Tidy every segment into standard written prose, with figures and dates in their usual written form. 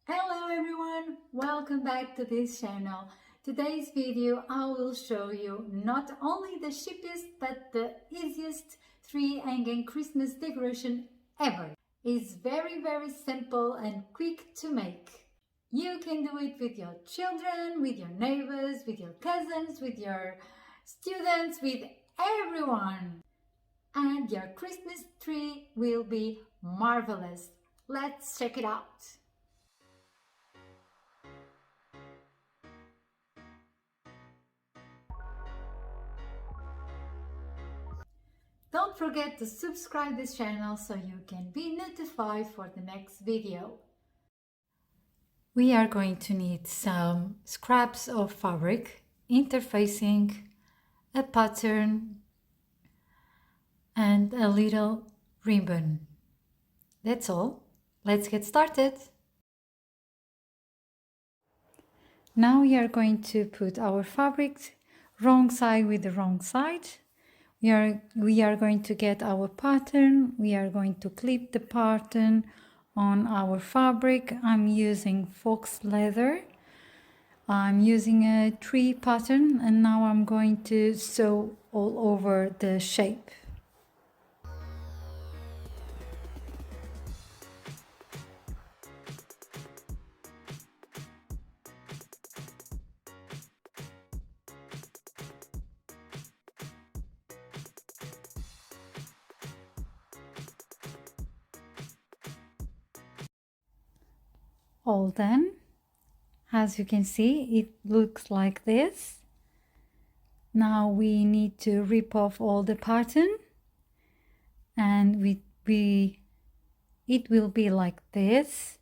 Hello everyone, welcome back to this channel. Today's video I will show you not only the cheapest but the easiest tree hanging Christmas decoration ever. It's very simple and quick to make. You can do it with your children, with your neighbors, with your cousins, with your students, with everyone. And your Christmas tree will be marvelous. Let's check it out. Don't forget to subscribe this channel so you can be notified for the next video. We are going to need some scraps of fabric, interfacing, a pattern and a little ribbon. That's all. Let's get started. Now we are going to put our fabric wrong side with the wrong side. We are going to get our pattern. We are going to clip the pattern on our fabric. I'm using fox leather. I'm using a tree pattern and now I'm going to sew all over the shape. All done. As you can see, it looks like this. Now we need to rip off all the pattern and it will be like this.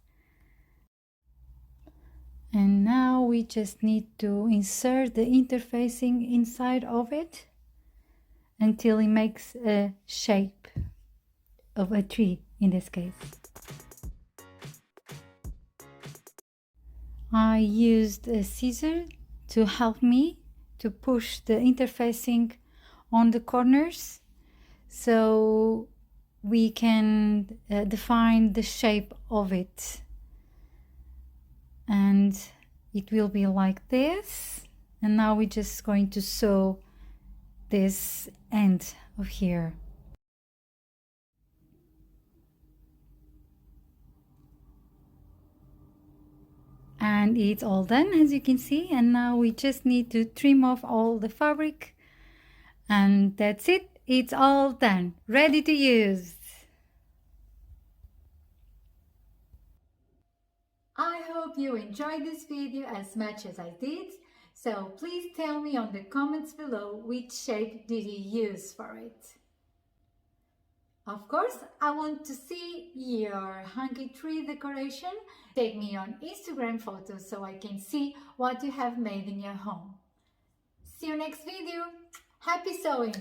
And now we just need to insert the interfacing inside of it until it makes a shape of a tree in this case. I used a scissor to help me to push the interfacing on the corners so we can define the shape of it. And it will be like this. And now we're just going to sew this end of here. And it's all done, as you can see, and now we just need to trim off all the fabric and that's it. It's all done, ready to use. I hope you enjoyed this video as much as I did, so please tell me on the comments below which shape did you use for it. Of course, I want to see your hanging tree decoration. Take me on Instagram photos so I can see what you have made in your home. See you next video. Happy sewing!